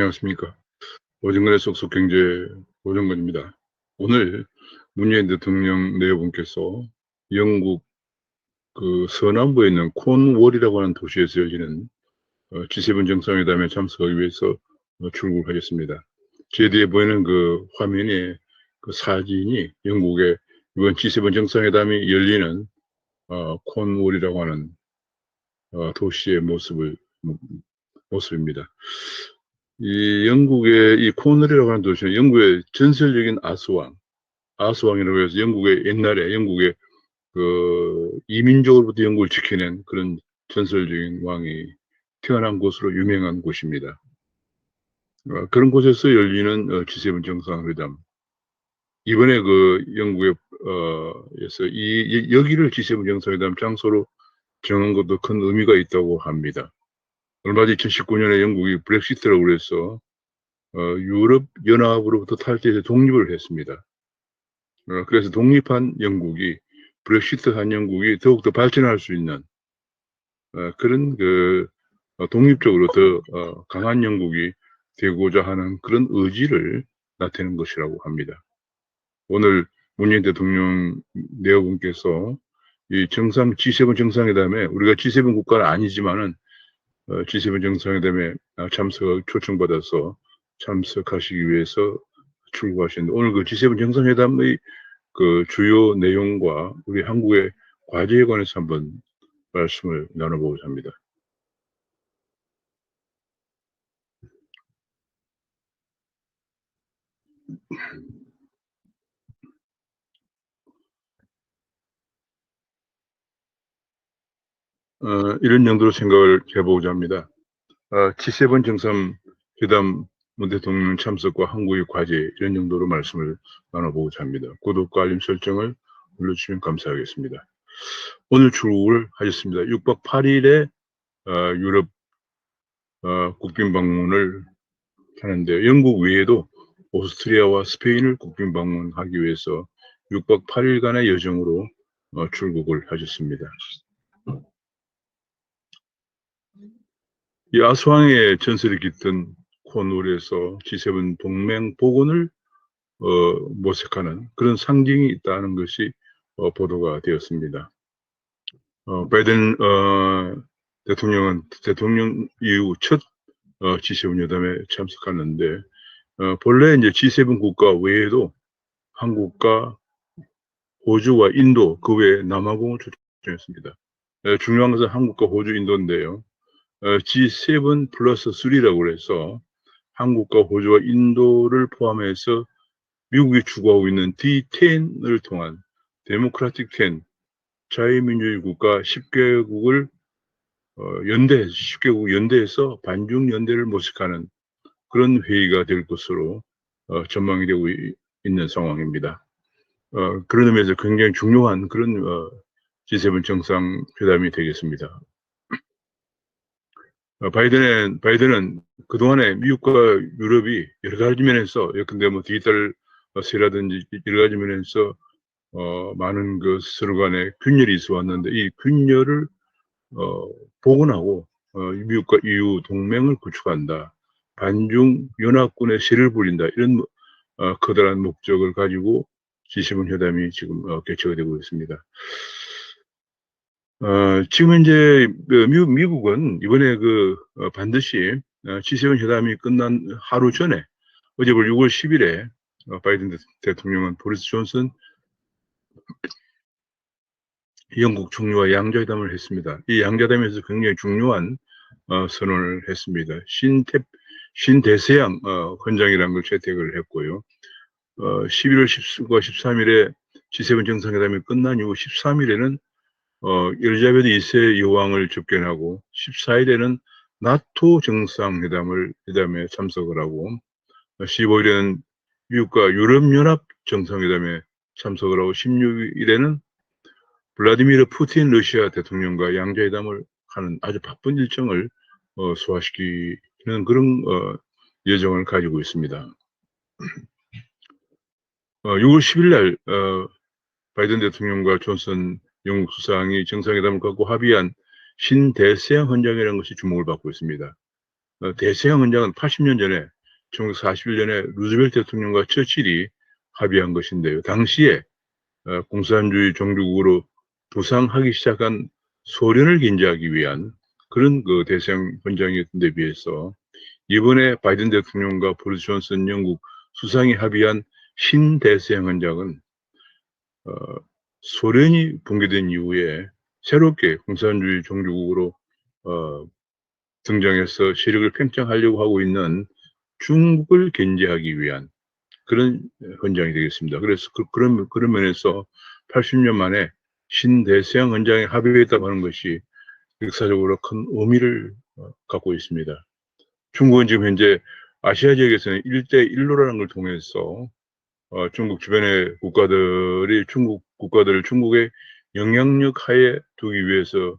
안녕하십니까. 오정근의 쏙쏙 경제 오정근입니다. 오늘 문재인 대통령 내외분께서 영국 그 서남부에 있는 콘월이라고 하는 도시에서 열리는 G7 정상회담에 참석하기 위해서 출국하셨습니다. 제 뒤에 보이는 그 화면에 그 사진이 영국의 이번 G7 정상회담이 열리는 콘월이라고 하는 도시의 모습입니다. 이 영국의 이 코너리라고 하는 도시는 영국의 전설적인 아스왕이라고 해서 영국의 옛날에 영국의 그 이민족으로부터 영국을 지켜낸 그런 전설적인 왕이 태어난 곳으로 유명한 곳입니다. 그런 곳에서 열리는 G7 정상회담. 이번에 그 영국의 에서 여기를 G7 정상회담 장소로 정한 것도 큰 의미가 있다고 합니다. 얼마 전 2019년에 영국이 브렉시트라고 그래서 유럽 연합으로부터 탈퇴해서 독립을 했습니다. 그래서 독립한 영국이 브렉시트한 영국이 더욱더 발전할 수 있는 그런 그 독립적으로 더 강한 영국이 되고자 하는 그런 의지를 나타내는 것이라고 합니다. 오늘 문재인 대통령 내외분께서 이 G7 정상회담에 우리가 G7 국가는 아니지만은 G7 정상회담에 초청받아서 참석하시기 위해서 출국하셨는데 오늘 그 G7 정상회담의 그 주요 내용과 우리 한국의 과제에 관해서 한번 말씀을 나눠보고자 합니다. 이런 정도로 생각을 해보고자 합니다. G7 정상회담 문 대통령 참석과 한국의 과제 이런 정도로 말씀을 나눠보고자 합니다. 구독과 알림 설정을 눌러주시면 감사하겠습니다. 오늘 출국을 하셨습니다. 6박 8일에 유럽 국빈 방문을 하는데 영국 외에도 오스트리아와 스페인을 국빈 방문하기 위해서 6박 8일간의 여정으로 출국을 하셨습니다. 이 아스왕의 전설이 깃든 콘월에서 G7 동맹 복원을 모색하는 그런 상징이 있다는 것이 보도가 되었습니다. 바이든 대통령은 대통령 이후 첫 G7 회담에 참석하는데 본래 이제 G7 국가 외에도 한국과 호주와 인도 그 외에 남아공을 초청했습니다. 중요한 것은 한국과 호주, 인도인데요. G7 플러스 3라고 해서 한국과 호주와 인도를 포함해서 미국이 추구하고 있는 D10을 통한 데모크라틱 10 자유민주주의 국가 10개국을 10개국 연대해서 반중 연대를 모색하는 그런 회의가 될 것으로 전망이 되고 있는 상황입니다. 그런 의미에서 굉장히 중요한 그런 G7 정상회담이 되겠습니다. 바이든은 그동안에 미국과 유럽이 여러 가지 면에서 예컨대 뭐 디지털 세라든지 여러 가지 면에서 많은 그 서로 간에 균열이 있어 왔는데 이 균열을 복원하고 미국과 EU 동맹을 구축한다. 반중 연합군의 세를 부린다. 이런 커다란 목적을 가지고 G7 회담이 지금 개최가 되고 있습니다. 지금 이제 미국은 이번에 반드시 G7 회담이 끝난 하루 전에 어제 6월 10일에 바이든 대통령은 보리스 존슨 영국 총리와 양자회담을 했습니다. 이 양자회담에서 굉장히 중요한 선언을 했습니다. 신대서양 헌장이라는 걸 채택을 했고요. 11월 10일과 13일에 G7 정상회담이 끝난 이후 13일에는 엘리자베트 2세 여왕을 접견하고 14일에는 나토 정상회담에 참석을 하고 15일에는 미국과 유럽연합 정상회담에 참석을 하고 16일에는 블라디미르 푸틴 러시아 대통령과 양자회담을 하는 아주 바쁜 일정을 소화시키는 그런 예정을 가지고 있습니다. 6월 10일 날 바이든 대통령과 존슨 영국 수상이 정상회담을 갖고 합의한 신대서양 헌장이라는 것이 주목을 받고 있습니다. 대서양 헌장은 80년 전에 1941년에 루즈벨트 대통령과 처칠이 합의한 것인데요. 당시에 공산주의 종주국으로 부상하기 시작한 소련을 견제하기 위한 그런 그 대서양 헌장이었던 데 비해서 이번에 바이든 대통령과 보리스 존슨 영국 수상이 합의한 신대서양 헌장은 소련이 붕괴된 이후에 새롭게 공산주의 종주국으로 등장해서 세력을 팽창하려고 하고 있는 중국을 견제하기 위한 그런 헌장이 되겠습니다. 그래서 그런 면에서 80년 만에 신대서양 헌장에 합의했다고 하는 것이 역사적으로 큰 의미를 갖고 있습니다. 중국은 지금 현재 아시아 지역에서는 1대1로라는 걸 통해서 중국 주변의 국가들이 중국 국가들을 중국의 영향력 하에 두기 위해서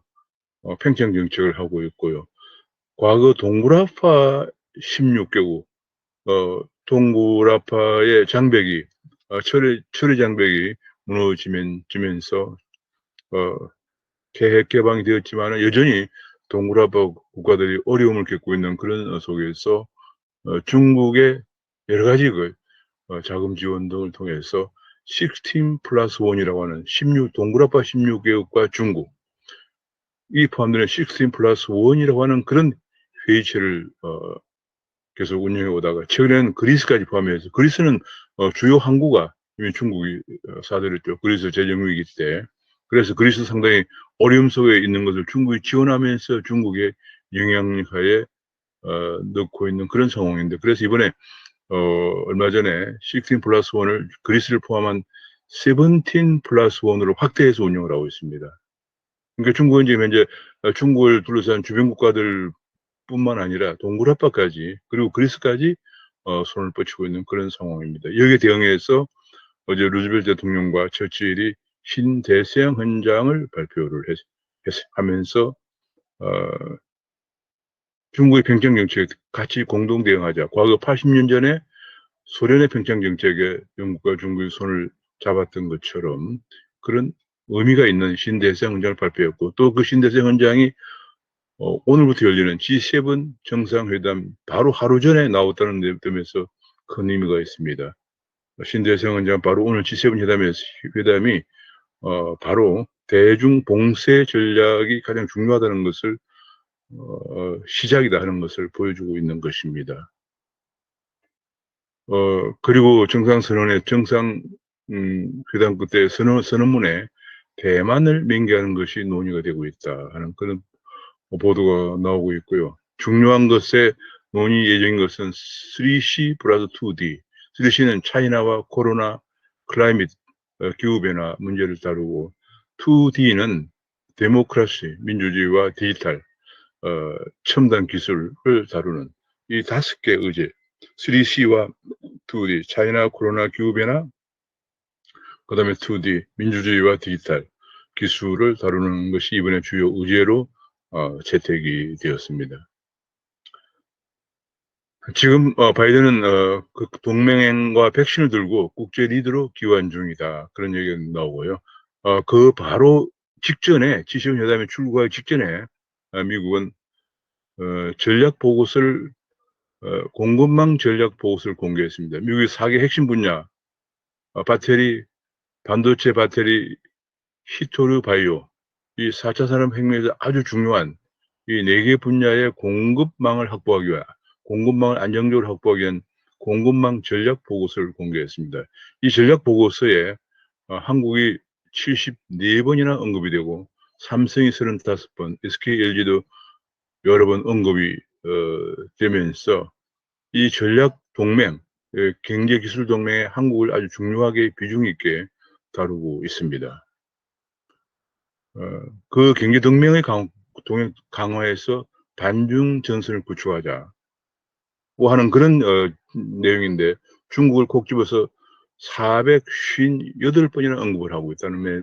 팽창 정책을 하고 있고요. 과거 동굴아파 16개국, 동굴아파의 장벽이, 철의 장벽이 무너지면서, 계획 개방이 되었지만 여전히 동굴아파 국가들이 어려움을 겪고 있는 그런 속에서 중국의 여러 가지 자금 지원 등을 통해서 16+1이라고 하는 동굴아파 16개국과 중국, 이 포함되는 16+1이라고 하는 그런 회의체를 계속 운영해 오다가 최근에는 그리스까지 포함해서 그리스는 주요 항구가 이미 중국이 사들였죠. 그리스 재정위기 때. 그래서 그리스 상당히 어려움 속에 있는 것을 중국이 지원하면서 중국의 영향력하에 넣고 있는 그런 상황인데, 그래서 이번에 얼마 전에 16+1을 그리스를 포함한 17+1으로 확대해서 운영을 하고 있습니다. 그러니까 중국은 지금 현재 중국을 둘러싼 주변 국가들 뿐만 아니라 동굴아빠까지 그리고 그리스까지 손을 뻗치고 있는 그런 상황입니다. 여기에 대응해서 어제 루즈벨트 대통령과 처칠이 신대서양 헌장을 발표를 하면서 중국의 평창 정책에 같이 공동 대응하자. 과거 80년 전에 소련의 평창 정책에 영국과 중국이 손을 잡았던 것처럼 그런 의미가 있는 신대서양 헌장을 발표했고, 또 그 신대서양 헌장이 오늘부터 열리는 G7 정상회담 바로 하루 전에 나왔다는 점에서 큰 의미가 있습니다. 신대서양 헌장 바로 오늘 G7 회담이 바로 대중 봉쇄 전략이 가장 중요하다는 것을 시작이다 하는 것을 보여주고 있는 것입니다. 그리고 회담 끝에 선언문에 대만을 맹기하는 것이 논의가 되고 있다 하는 그런 보도가 나오고 있고요. 중요한 것에 논의 예정인 것은 3C 플러스 2D. 3C는 차이나와 코로나, 클라이밋, 기후변화 문제를 다루고, 2D는 데모크라시, 민주주의와 디지털, 첨단 기술을 다루는 이 5개 의제, 3C와 2D, 차이나, 코로나, 기후변화, 그 다음에 2D, 민주주의와 디지털 기술을 다루는 것이 이번에 주요 의제로 채택이 되었습니다. 지금 바이든은 그 동맹과 백신을 들고 국제 리더로 기원 중이다. 그런 얘기가 나오고요. 그 바로 직전에 G7 회담에 출국하기 직전에 미국은 전략 보고서를 공급망 전략 보고서를 공개했습니다. 미국의 4개 핵심 분야, 배터리, 반도체 배터리, 히토류 바이오, 이 4차 산업혁명에서 아주 중요한 이 4개 분야의 공급망을 확보하기 위한, 공급망을 안정적으로 확보하기 위한 공급망 전략 보고서를 공개했습니다. 이 전략 보고서에 한국이 74번이나 언급이 되고, 삼성이 35번, SK, LG도 여러 번 언급이 되면서 이 전략 동맹, 경제기술 동맹에 한국을 아주 중요하게 비중 있게 다루고 있습니다. 그 경제 동맹의 강화해서 반중 전선을 구축하자고 하는 그런 내용인데, 중국을 콕 집어서 458번이나 언급을 하고 있다는 게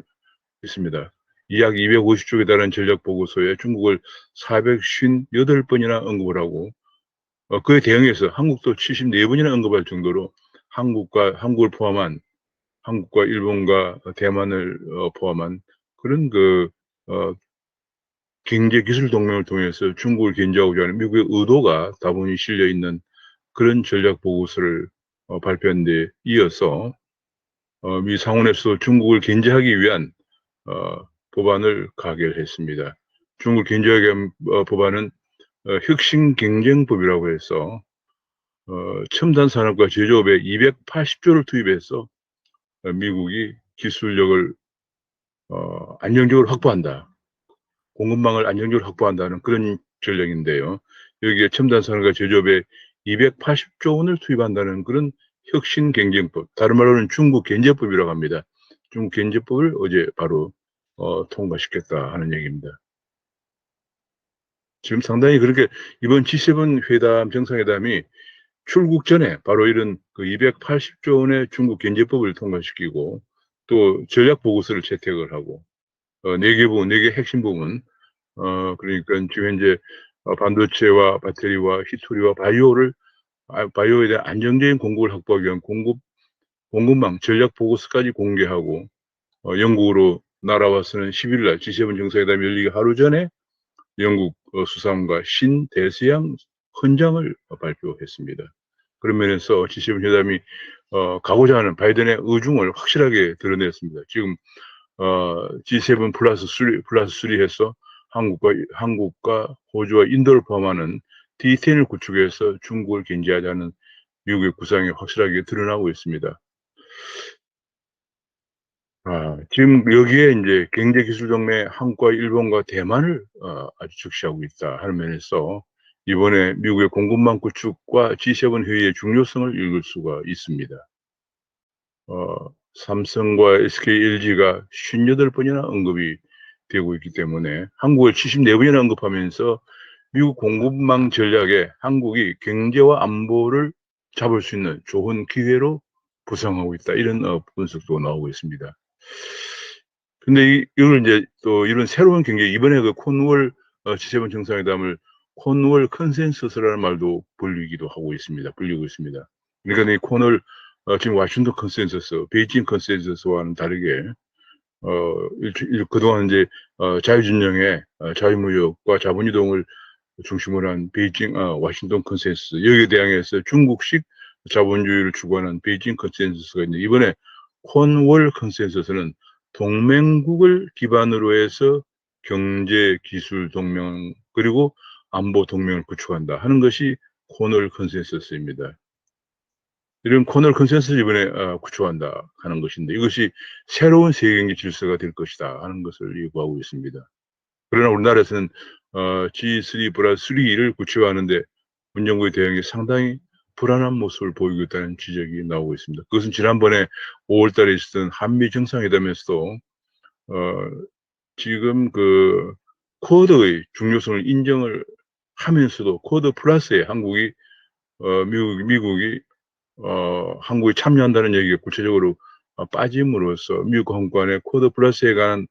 있습니다. 약 250쪽에 달하는 전략 보고서에 중국을 458번이나 언급을 하고, 그에 대응해서 한국도 74번이나 언급할 정도로 한국을 포함한, 한국과 일본과 대만을 포함한 그런 경제 기술 동맹을 통해서 중국을 견제하고자 하는 미국의 의도가 다분히 실려 있는 그런 전략 보고서를 발표한 데 이어서 미 상원에서 중국을 견제하기 위한 법안을 가결했습니다. 중국을 견제하기 위한 법안은 혁신경쟁법이라고 해서 첨단 산업과 제조업에 280조를 투입해서 미국이 기술력을 안정적으로 확보한다. 공급망을 안정적으로 확보한다는 그런 전략인데요. 여기에 첨단 산업과 제조업에 280조 원을 투입한다는 그런 혁신 경쟁법, 다른 말로는 중국 견제법이라고 합니다. 중국 견제법을 어제 바로 통과시켰다 하는 얘기입니다. 지금 상당히 그렇게 이번 G7 회담 정상회담이 출국 전에 바로 이런 그 280조 원의 중국 견제법을 통과시키고 또 전략 보고서를 채택을 하고 4개 핵심 부분 그러니까 지금 현재 반도체와 배터리와 히토리와 바이오에 대한 안정적인 공급을 확보하기 위한 공급망 전략 보고서까지 공개하고 영국으로 날아와서는 10일 날 G7 정상회담이 열리기 하루 전에 영국 수상과 신대서양 헌장을 발표했습니다. 그런 면에서 G7 회담이 가고자 하는 바이든의 의중을 확실하게 드러냈습니다. 지금 G7 플러스 3 해서 한국과 호주와 인도를 포함하는 D10을 구축해서 중국을 견제하자는 미국의 구상이 확실하게 드러나고 있습니다. 지금 여기에 이제 경제기술동맹 한국과 일본과 대만을 아주 적시하고 있다 하는 면에서 이번에 미국의 공급망 구축과 G7 회의의 중요성을 읽을 수가 있습니다. 삼성과 SK, LG가 58번이나 언급이 되고 있기 때문에 한국을 74번이나 언급하면서 미국 공급망 전략에 한국이 경제와 안보를 잡을 수 있는 좋은 기회로 부상하고 있다. 이런 분석도 나오고 있습니다. 근데 이걸 이제 또 이런 새로운 경제, 이번에 그 콘월 G7 정상회담을 콘월 컨센서스라는 말도 불리고 있습니다. 그러니까 이 콘월 지금 워싱턴 컨센서스, 베이징 컨센서스와는 다르게 그동안 이제 자유진영의 자유무역과 자본이동을 중심으로 한 베이징, 워싱턴 컨센서스, 여기에 대항해서 중국식 자본주의를 추구하는 베이징 컨센서스가 있는데, 이번에 콘월 컨센서스는 동맹국을 기반으로 해서 경제, 기술 동맹, 그리고 안보 동맹을 구축한다 하는 것이 콘월 컨센서스입니다. 이런 콘월 컨센서스를 이번에 구축한다 하는 것인데, 이것이 새로운 세계경제 질서가 될 것이다 하는 것을 예고하고 있습니다. 그러나 우리나라에서는 G3 플러스 3를 구축하는데 문정부의 대응이 상당히 불안한 모습을 보이고 있다는 지적이 나오고 있습니다. 그것은 지난번에 5월 달에 있었던 한미 정상회담에서도 지금 그 쿼드의 중요성을 인정을 하면서도 쿼드 플러스에 미국이 한국이 참여한다는 얘기가 구체적으로 빠짐으로써 미국 정권의 쿼드 플러스에 관한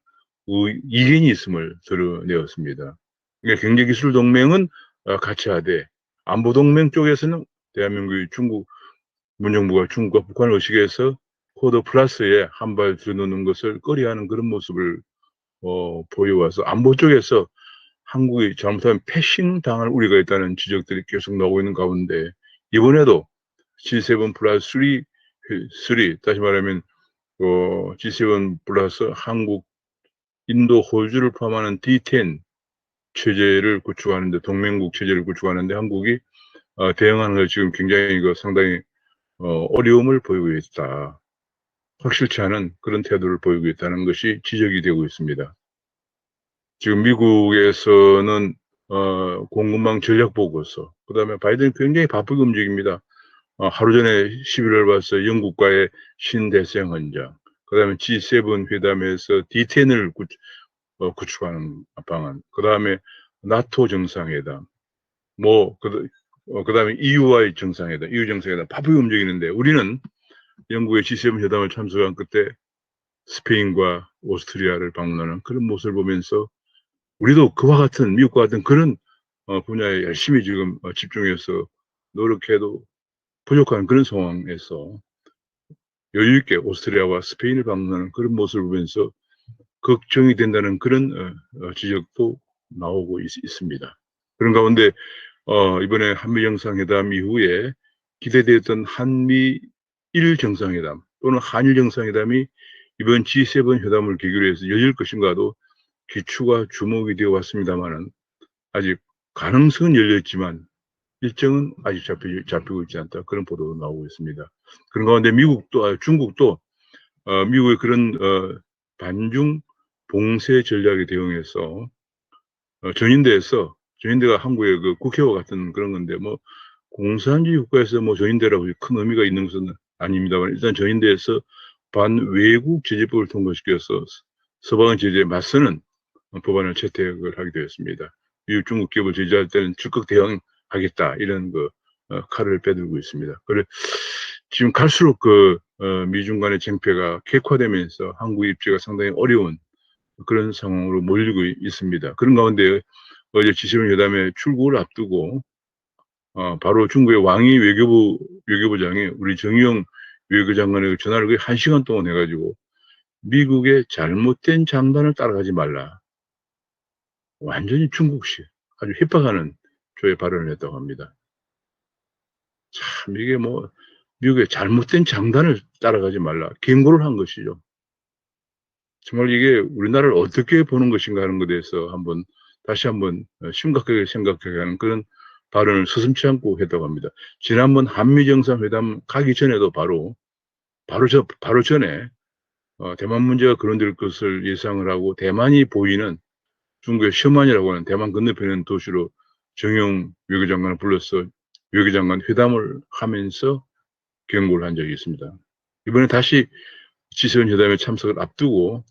이견이 있음을 드러내었습니다. 그러니까 경제기술 동맹은 같이 하되 안보 동맹 쪽에서는 대한민국이 문정부가 중국과 북한을 의식해서 쿼드 플러스에 한 발 들어놓는 것을 꺼려하는 그런 모습을 보여와서 안보 쪽에서 한국이 잘못하면 패싱 당할 우려가 있다는 지적들이 계속 나오고 있는 가운데 이번에도 G7 플러스 3, 다시 말하면 G7 플러스 한국, 인도, 호주를 포함하는 D10 체제를 구축하는데, 동맹국 체제를 구축하는데 한국이 대응하는 것 지금 굉장히 상당히 어려움을 보이고 있다. 확실치 않은 그런 태도를 보이고 있다는 것이 지적이 되고 있습니다. 지금 미국에서는 공급망 전략 보고서, 그 다음에 바이든이 굉장히 바쁘게 움직입니다. 하루 전에 11월 봤어 영국과의 신대서양 헌장, 그 다음에 G7 회담에서 D10을 구축하는 방안, 그 다음에 나토 정상회담, 그 다음에 EU와의 정상회담, EU 정상회담 바쁘게 움직이는데 우리는 영국의 G7 회담을 참석한 그때 스페인과 오스트리아를 방문하는 그런 모습을 보면서 우리도 그와 같은 미국과 같은 그런 분야에 열심히 지금 집중해서 노력해도 부족한 그런 상황에서 여유있게 오스트리아와 스페인을 방문하는 그런 모습을 보면서 걱정이 된다는 그런 지적도 나오고 있습니다. 그런 가운데 이번에 한미 정상회담 이후에 기대되었던 한미일 정상회담 또는 한일 정상회담이 이번 G7 회담을 계기로 해서 열릴 것인가도 기추가 주목이 되어 왔습니다만은 아직 가능성은 열렸지만 일정은 아직 잡히고 있지 않다. 그런 보도도 나오고 있습니다. 그런 가운데 중국도 미국의 그런 반중 봉쇄 전략에 대응해서 전인대가 한국의 그 국회와 같은 그런 건데 뭐 공산주의 국가에서 뭐 전인대라고 큰 의미가 있는 것은 아닙니다만 일단 전인대에서 반외국 제재법을 통과시켜서 서방의 제재에 맞서는 법안을 채택을 하게 되었습니다. 미국, 중국 기업을 제재할 때는 적극 대응하겠다 이런 그 칼을 빼들고 있습니다. 그래 지금 갈수록 미중 간의 쟁패가 객화되면서 한국의 입지가 상당히 어려운 그런 상황으로 몰리고 있습니다. 그런 가운데 어제 G7 회담에 출국을 앞두고 바로 중국의 왕이 외교부장이 우리 정의용 외교장관에게 전화를 거의 1시간 동안 해가지고 미국의 잘못된 장단을 따라가지 말라. 완전히 중국식 아주 협박하는 조의 발언을 했다고 합니다. 참 이게 뭐 미국의 잘못된 장단을 따라가지 말라. 경고를 한 것이죠. 정말 이게 우리나라를 어떻게 보는 것인가 하는 것에 대해서 다시 한번 심각하게 생각해야 하는 그런 발언을 서슴지 않고 했다고 합니다. 지난번 한미 정상회담 가기 전에도 바로 전에 대만 문제가 거론될 것을 예상을 하고 대만이 보이는 중국의 셔만이라고 하는 대만 건너편에 있는 도시로 정용 외교장관을 불러서 외교장관 회담을 하면서 경고를 한 적이 있습니다. 이번에 다시 G7 회담에 참석을 앞두고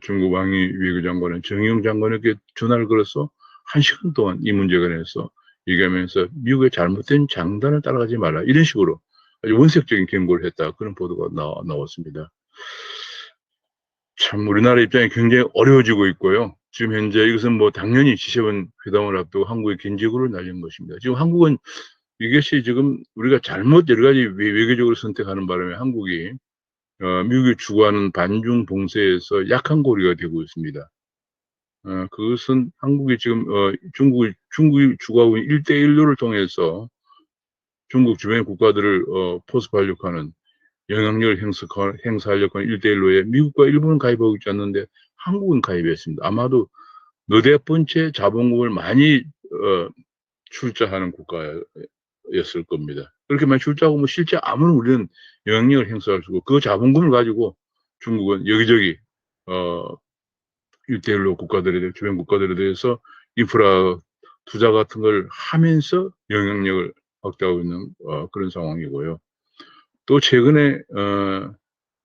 중국 왕이 외교장관은 정의용 장관에게 전화를 걸어서 1시간 동안 이 문제에 관해서 얘기하면서 미국의 잘못된 장단을 따라가지 말라 이런 식으로 아주 원색적인 경고를 했다. 그런 보도가 나왔습니다. 참 우리나라 입장이 굉장히 어려워지고 있고요. 지금 현재 이것은 뭐 당연히 G7 회담을 앞두고 한국의 견제구를 날린 것입니다. 지금 한국은 이것이 지금 우리가 잘못 여러 가지 외교적으로 선택하는 바람에 한국이 미국이 주구하는 반중 봉쇄에서 약한 고리가 되고 있습니다. 그것은 한국이 지금 중국이 주구하고 있는 1대1로를 통해서 중국 주변 국가들을 포섭하려고 하는 영향력을 행사하려고 하는 1대1로에 미국과 일본은 가입하고 있지 않는데 한국은 가입했습니다. 아마도 너댓 번째 자본금을 많이 출자하는 국가였을 겁니다. 그렇게 많이 출자하고 뭐 실제 아무런 우리는 영향력을 행사할 수 없고 그 자본금을 가지고 중국은 여기저기 1대1로 주변 국가들에 대해서 인프라 투자 같은 걸 하면서 영향력을 확대하고 있는 그런 상황이고요. 또 최근에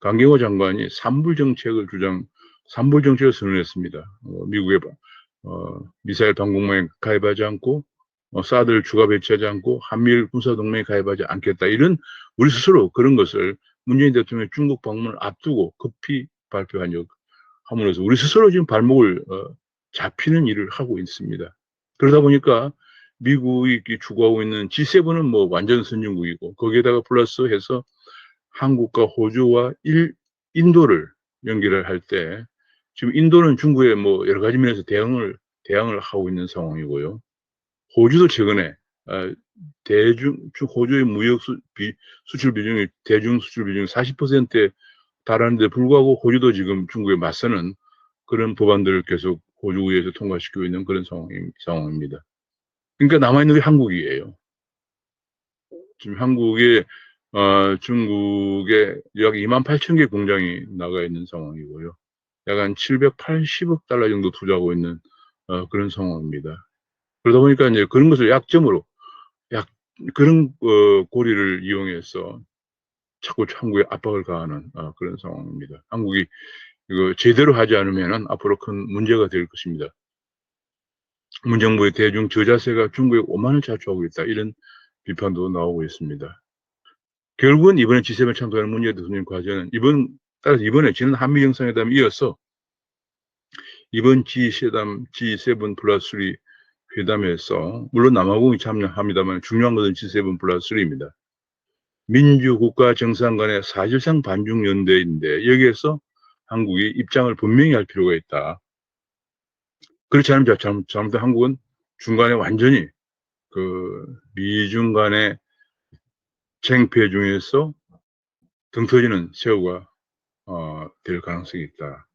강경호 장관이 삼불 정책을 선언했습니다. 미국의 미사일 방공망에 가입하지 않고 사드를 추가 배치하지 않고 한미일 군사동맹에 가입하지 않겠다. 이런 우리 스스로 그런 것을 문재인 대통령의 중국 방문을 앞두고 급히 발표한 함으로써 우리 스스로 지금 발목을 잡히는 일을 하고 있습니다. 그러다 보니까 미국이 주구하고 있는 G7은 뭐 완전 선진국이고 거기에다가 플러스해서 한국과 호주와 인도를 연결을 할 때 지금 인도는 중국에 뭐 여러 가지 면에서 대응을 하고 있는 상황이고요. 호주도 최근에 호주의 무역 수출 비중이 대중 수출 비중이 40%에 달하는데 불구하고 호주도 지금 중국에 맞서는 그런 법안들을 계속 호주에서 통과시키고 있는 그런 상황입니다. 그러니까 남아있는 게 한국이에요. 지금 한국에 중국에 약 28,000개 공장이 나가 있는 상황이고요. 약 한 780억 달러 정도 투자하고 있는 그런 상황입니다. 그러다 보니까 이제 그런 것을 약점으로 그런 고리를 이용해서 자꾸 한국에 압박을 가하는 그런 상황입니다. 한국이 이거 제대로 하지 않으면 앞으로 큰 문제가 될 것입니다. 문정부의 대중 저자세가 중국에 오만을 자초하고 있다. 이런 비판도 나오고 있습니다. 결국은 이번에 G7 참석하는 문재인 대통령 과제는 따라서 이번에 지난 한미 정상회담에 이어서 이번 G7 플러스 3 회담에서 물론 남아공이 참여합니다만 중요한 것은 G7 플러스 3입니다. 민주국가 정상 간의 사실상 반중 연대인데 여기에서 한국이 입장을 분명히 할 필요가 있다. 그렇지 않으면 잘못된 한국은 중간에 완전히 그 미중 간의 쟁패 중에서 등 터지는 새우가 될 가능성이 있다.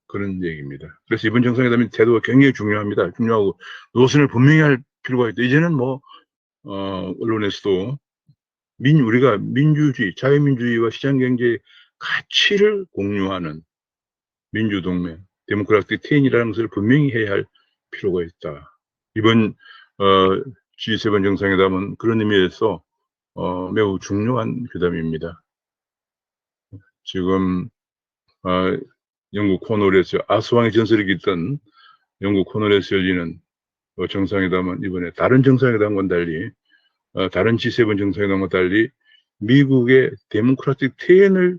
그런 얘기입니다. 그래서 이번 정상회담의 태도가 굉장히 중요합니다. 중요하고 노선을 분명히 할 필요가 있다. 이제는 뭐 언론에서도 우리가 민주주의, 자유민주주의와 시장경제의 가치를 공유하는 민주동맹, 데모크라틱 텐이라는 것을 분명히 해야 할 필요가 있다. 이번 G7 정상회담은 그런 의미에서 매우 중요한 회담입니다. 지금 영국 코널에서 아스왕의 전설이 깃든 영국 코널에서 열리는 정상회담은 이번에 다른 정상회담과는 달리 다른 G7 정상회담과 달리 미국의 데모크라틱 텐의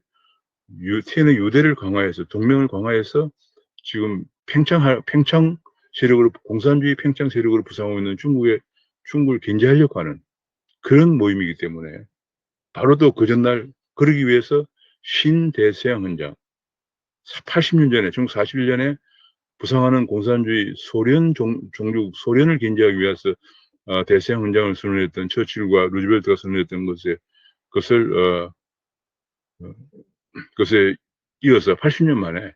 유대를 강화해서 동맹을 강화해서 지금 팽창 세력으로 공산주의 팽창 세력으로 부상하고 있는 중국을 견제하려고 하는 그런 모임이기 때문에 바로 또 그 전날 그러기 위해서 신대서양 헌장 80년 전에 중국 41년에 부상하는 공산주의 종족 소련을 견제하기 위해서 대서양 헌장을 선언했던 처칠과 루즈벨트가 선언했던 것에 이어서 80년 만에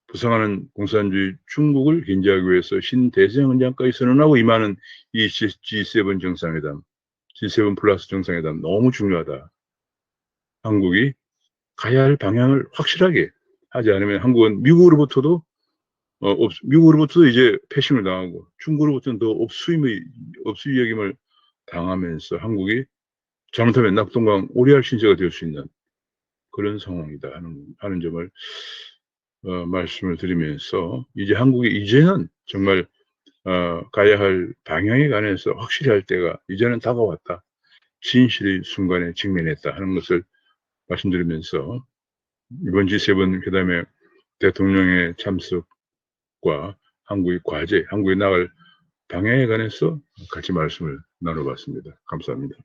부상하는 공산주의 중국을 견제하기 위해서 신대서양 헌장까지 선언하고 임하는 이 G7 정상회담, G7 플러스 정상회담 너무 중요하다. 한국이 가야 할 방향을 확실하게 하지 않으면 한국은 미국으로부터도 이제 패싱을 당하고 중국으로부터는 더 업수위 여김을 당하면서 한국이 잘못하면 낙동강 오리알 신세가 될 수 있는 그런 상황이다 하는 점을 말씀을 드리면서 이제 한국이 이제는 정말 가야 할 방향에 관해서 확실히 할 때가 이제는 다가왔다. 진실의 순간에 직면했다 하는 것을 말씀드리면서 이번 G7 회담에 대통령의 참석과 한국의 과제, 한국이 나갈 방향에 관해서 같이 말씀을 나눠봤습니다. 감사합니다.